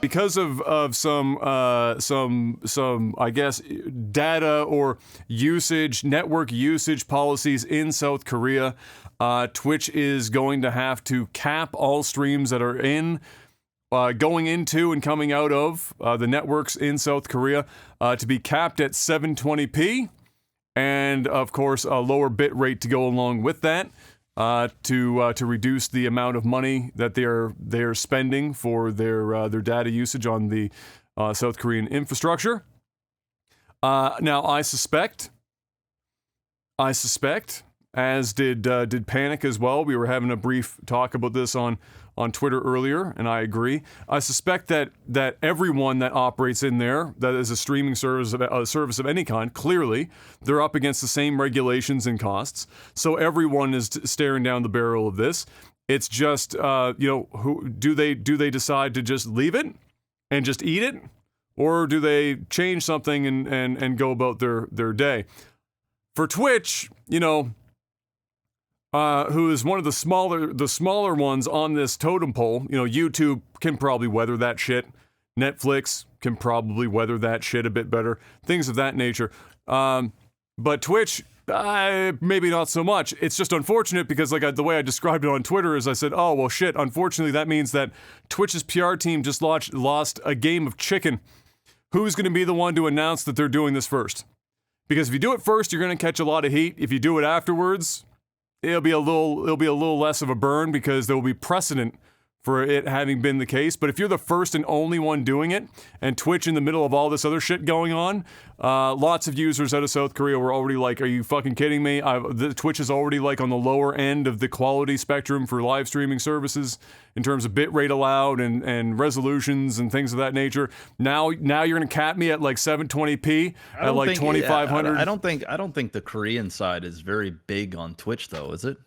because of some I guess data or network usage policies in South Korea, Twitch is going to have to cap all streams that are going into and coming out of the networks in South Korea to be capped at 720p, and of course a lower bit rate to go along with that. To reduce the amount of money that they're spending for their data usage on the South Korean infrastructure. Now, I suspect, as did Panic as well. We were having a brief talk about this on Twitter earlier, and I agree. I suspect that everyone that operates in there, that is a streaming service of any kind, clearly they're up against the same regulations and costs. So everyone is staring down the barrel of this. It's just, who do they decide to just leave it and just eat it, or do they change something and go about their day? For Twitch, who is one of the smaller ones on this totem pole. YouTube can probably weather that shit. Netflix can probably weather that shit a bit better. Things of that nature. But Twitch, maybe not so much. It's just unfortunate because the way I described it on Twitter is I said, oh, well, shit, unfortunately that means that Twitch's PR team just lost a game of chicken. Who's going to be the one to announce that they're doing this first? Because if you do it first, you're going to catch a lot of heat. If you do it afterwards, it'll be a little less of a burn because there will be precedent for it having been the case. But if you're the first and only one doing it, and Twitch in the middle of all this other shit going on, lots of users out of South Korea were already like, are you fucking kidding me? Twitch is already on the lower end of the quality spectrum for live streaming services in terms of bit rate allowed and resolutions and things of that nature. Now you're gonna cap me at 720p at 2500. I don't think the Korean side is very big on Twitch though, is it?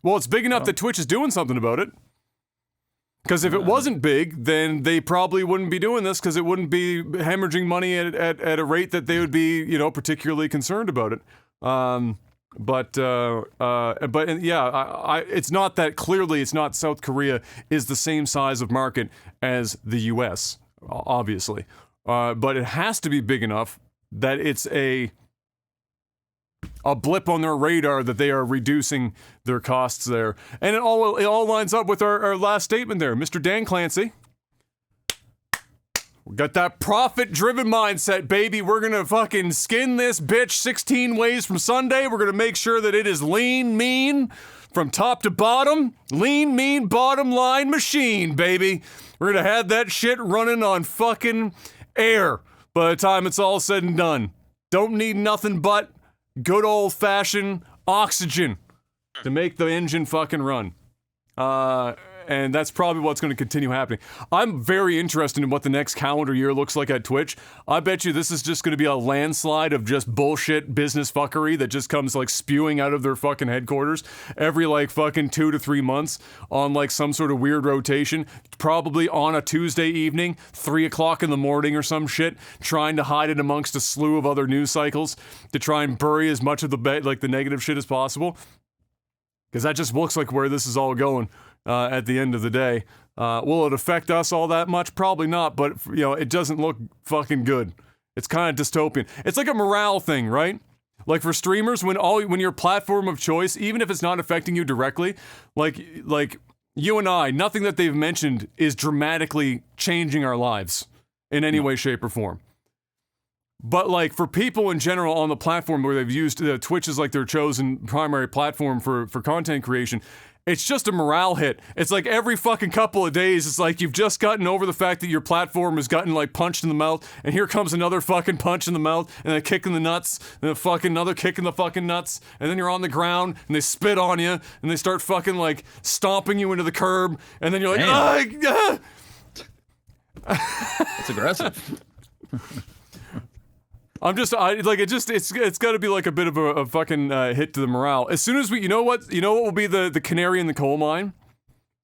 Well, it's big enough that Twitch is doing something about it. Because if it wasn't big, then they probably wouldn't be doing this, because it wouldn't be hemorrhaging money at a rate that they would be, particularly concerned about it. It's not that clearly. It's not South Korea is the same size of market as the U.S. Obviously, but it has to be big enough that it's a blip on their radar that they are reducing their costs there. And it all lines up with our last statement there. Mr. Dan Clancy. We got that profit-driven mindset, baby. We're gonna fucking skin this bitch 16 ways from Sunday. We're gonna make sure that it is lean, mean, from top to bottom. Lean, mean, bottom line machine, baby. We're gonna have that shit running on fucking air by the time it's all said and done. Don't need nothing but good old-fashioned oxygen to make the engine fucking run. And that's probably what's going to continue happening. I'm very interested in what the next calendar year looks like at Twitch. I bet you this is just going to be a landslide of just bullshit business fuckery that just comes spewing out of their fucking headquarters every fucking 2 to 3 months on some sort of weird rotation, probably on a Tuesday evening, 3 o'clock in the morning or some shit, trying to hide it amongst a slew of other news cycles to try and bury as much of the negative shit as possible. Because that just looks like where this is all going. At the end of the day, will it affect us all that much? Probably not, but it doesn't look fucking good. It's kind of dystopian. It's like a morale thing, right? For streamers, when your platform of choice, even if it's not affecting you directly, like you and I, nothing that they've mentioned is dramatically changing our lives in any way, shape, or form. But for people in general on the platform where they've used Twitch as their chosen primary platform for content creation, it's just a morale hit. It's every fucking couple of days, it's you've just gotten over the fact that your platform has gotten punched in the mouth, and here comes another fucking punch in the mouth, and a kick in the nuts, and a fucking another kick in the fucking nuts, and then you're on the ground, and they spit on you, and they start fucking stomping you into the curb, and then you're It's aggressive. It's got to be a bit of a fucking hit to the morale. As soon as you know what will be the canary in the coal mine?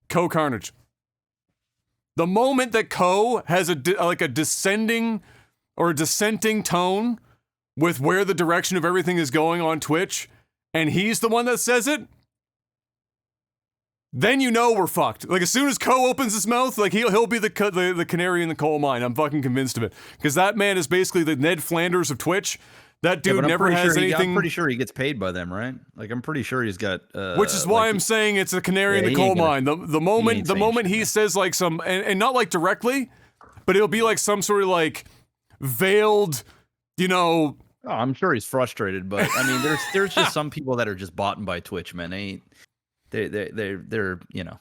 Coe Carnage. The moment that Coe has a descending or a dissenting tone with where the direction of everything is going on Twitch, and he's the one that says it, then you know we're fucked. Like, as soon as Ko opens his mouth, like, he'll be the canary in the coal mine. I'm fucking convinced of it. Because that man is basically the Ned Flanders of Twitch. That dude never has anything. I'm pretty sure he gets paid by them, right? Like, I'm pretty sure he's got. Which is why I'm saying it's a canary in the coal mine. The moment he says like some, and not like directly, but it'll be like some sort of like veiled, you know. Oh, I'm sure he's frustrated, but I mean, there's just some people that are just bought by Twitch, man. They're you know.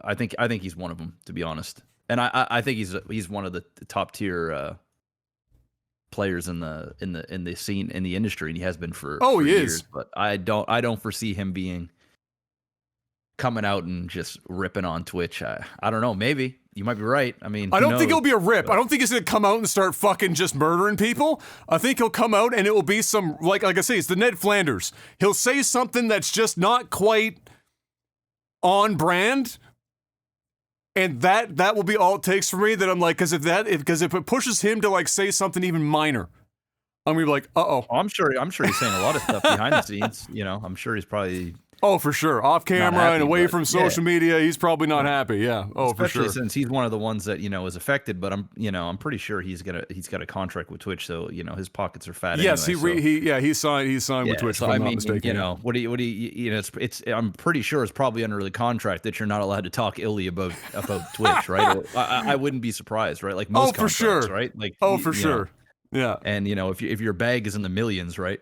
I think he's one of them, to be honest, and I think he's one of the top tier. Players in the scene, in the industry, and he has been for years. But I don't foresee him coming out and just ripping on Twitch. I don't know, maybe you might be right. I mean, I don't think it'll be a rip. I don't think he's gonna come out and start fucking just murdering people. I think he'll come out and it will be some, like I say, it's the Ned Flanders. He'll say something that's just not quite on brand. And that will be all it takes for me. That I'm like, because if it pushes him to like say something even minor, I'm gonna be like, I'm sure he's saying a lot of stuff behind the scenes. You know, I'm sure he's probably. Oh, for sure. Off camera happy, and away from social media, he's probably not happy. Yeah. Oh, especially for sure. Since he's one of the ones that, you know, is affected. But I'm pretty sure he's got a contract with Twitch, so you know his pockets are fat. Yes, anyway, he signed with Twitch. So if I'm I mean, not mistaken. you know, what do you know? It's I'm pretty sure it's probably under the contract that you're not allowed to talk illy about Twitch, right? I wouldn't be surprised, right? Like most for sure, right? Like for sure, yeah. And you know, if your bag is in the millions, right?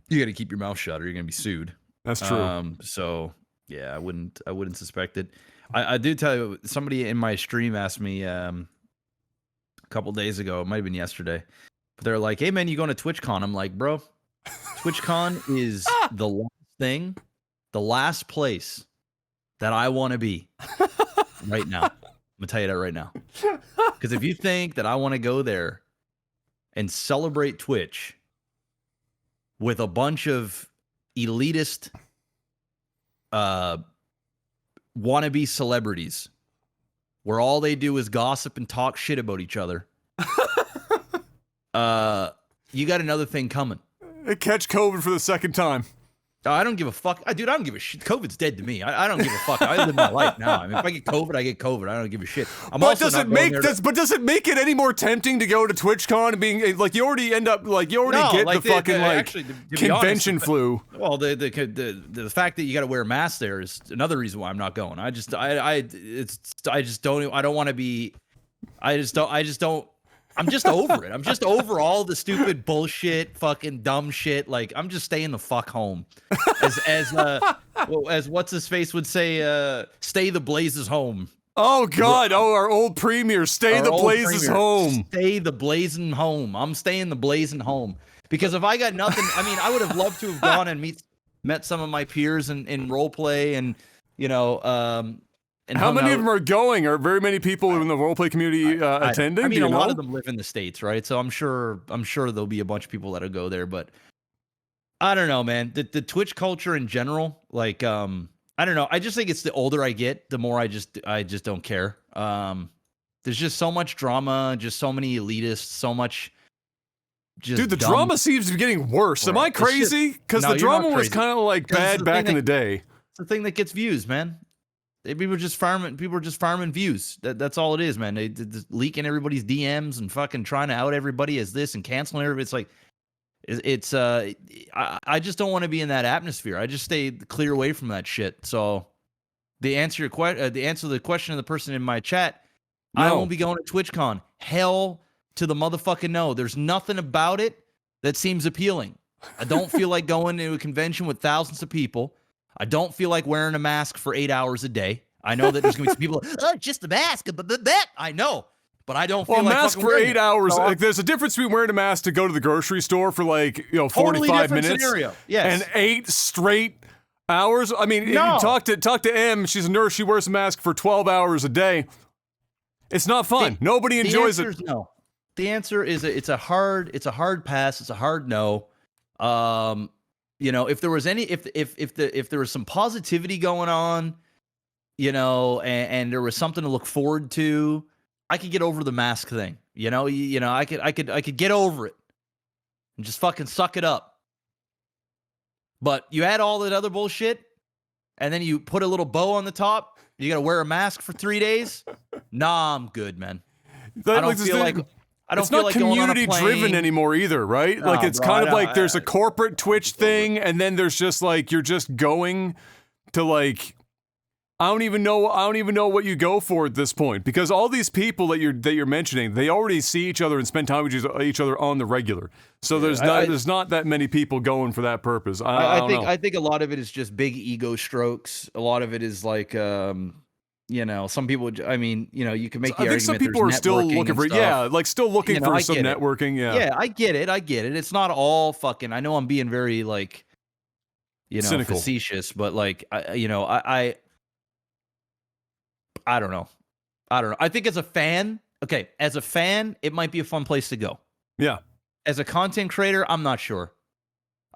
You got to keep your mouth shut, or you're gonna be sued. That's true. So. Yeah, I wouldn't suspect it. I do tell you, somebody in my stream asked me a couple days ago, it might have been yesterday, but they're like, "Hey man, you going to TwitchCon?" I'm like, "Bro, TwitchCon is the last place that I want to be right now." I'm gonna tell you that right now, because if you think that I want to go there and celebrate Twitch with a bunch of elitist wannabe celebrities where all they do is gossip and talk shit about each other, you got another thing coming. Catch COVID for the second time. I don't give a fuck. Dude, I don't give a shit. COVID's dead to me. I don't give a fuck. I live my life now. I mean, if I get COVID, I get COVID. I don't give a shit. But does it make it any more tempting to go to TwitchCon and being like, you already get the fucking convention honest, flu? Well, the fact that you got to wear a mask there is another reason why I'm not going. I just don't want to be. I'm just over it. I'm just over all the stupid bullshit, fucking dumb shit. Like, I'm just staying the fuck home. As what's his face would say, stay the blazes home. Oh God! Our old premier, stay the blazes home. Stay the blazing home. I'm staying the blazing home. Because if I got nothing, I mean, I would have loved to have gone and met some of my peers in role play, and you know, and how many of them are going? Are very many people in the roleplay community attending? I mean, a lot of them live in the States, right? So I'm sure there'll be a bunch of people that'll go there. But I don't know, man. The Twitch culture in general, like, I don't know. I just think it's the older I get, the more I just don't care. There's just so much drama, just so many elitists, so much. Dude, the drama seems to be getting worse. Am I crazy? Because the drama was kind of like bad back in the day. It's the thing that gets views, man. People are just farming views. That's all it is, man. They leaking everybody's DMs and fucking trying to out everybody as this and canceling everybody. It's like, I just don't want to be in that atmosphere. I just stay clear away from that shit. So the answer to the question of the person in my chat, no. I won't be going to TwitchCon. Hell to the motherfucking no. There's nothing about it that seems appealing. I don't feel like going to a convention with thousands of people. I don't feel like wearing a mask for 8 hours a day. I know that there's going to be some people, just the mask, but that I know. But I don't feel like mask for 8 hours. So, like, there's a difference between wearing a mask to go to the grocery store for 45 totally minutes scenario. Yes. And 8 straight hours. I mean, you talk to Em, she's a nurse, she wears a mask for 12 hours a day. It's not fun. Nobody enjoys it. No. The answer is it's a hard pass, it's a hard no. You know, if there was if there was some positivity going on, you know, and there was something to look forward to, I could get over the mask thing. You know, I could get over it and just fucking suck it up. But you add all that other bullshit, and then you put a little bow on the top. You got to wear a mask for 3 days. Nah, I'm good, man. I don't feel like it's not community driven anymore either, right? Like it's kind of like there's a corporate Twitch thing, and then there's just like you're just going to like I don't even know what you go for at this point, because all these people that you're mentioning, they already see each other and spend time with each other on the regular. So there's not that many people going for that purpose. I think a lot of it is just big ego strokes. A lot of it is like you know, some people, I mean, you know, you can make the argument. I think some people are still looking for, still looking for some networking. Yeah, I get it. It's not all fucking, I know I'm being very like, you know, cynical, facetious, but like, I don't know. I think as a fan, it might be a fun place to go. Yeah. As a content creator, I'm not sure.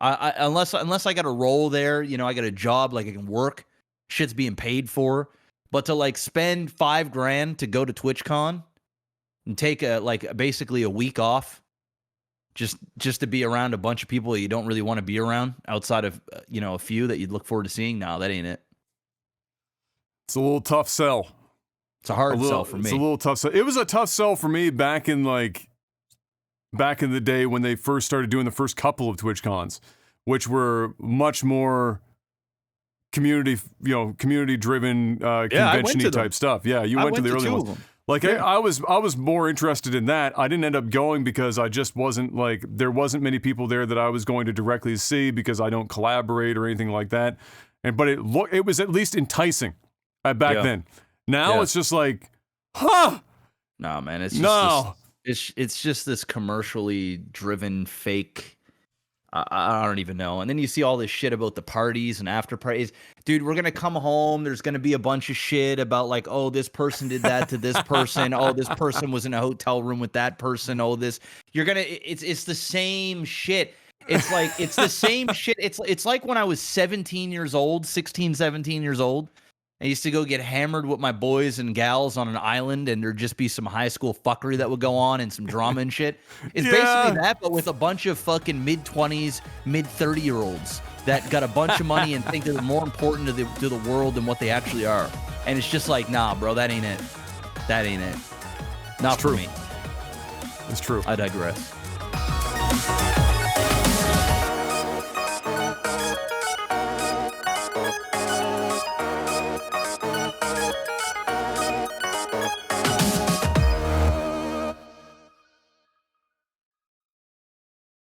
Unless I got a role there, you know, I got a job, like I can work, shit's being paid for. But to like spend $5,000 to go to TwitchCon and take basically a week off, just to be around a bunch of people that you don't really want to be around outside of a few that you'd look forward to seeing. No, that ain't it. It's a little tough sell. It's a hard sell for me. It's a little tough sell. It was a tough sell for me back in the day when they first started doing the first couple of TwitchCons, which were much more community driven, convention-y type stuff. Yeah, you went to the early ones. Like I was more interested in that. I didn't end up going because I just wasn't like, there wasn't many people there that I was going to directly see because I don't collaborate or anything like that. But it was at least enticing back then. Now it's just like, nah, man, it's just it's just this commercially driven fake. I don't even know. And then you see all this shit about the parties and after parties. Dude, we're going to come home. There's going to be a bunch of shit about like, oh, this person did that to this person. Oh, this person was in a hotel room with that person. Oh, this. It's the same shit. It's like, it's the same shit. It's like when I was 16, 17 years old. I used to go get hammered with my boys and gals on an island, and there'd just be some high school fuckery that would go on and some drama and shit. It's basically that, but with a bunch of fucking mid-20s, mid-30-year-olds that got a bunch of money and think they're more important to the world than what they actually are. And it's just like, nah, bro, that ain't it. That ain't it. Not for me. It's true. I digress.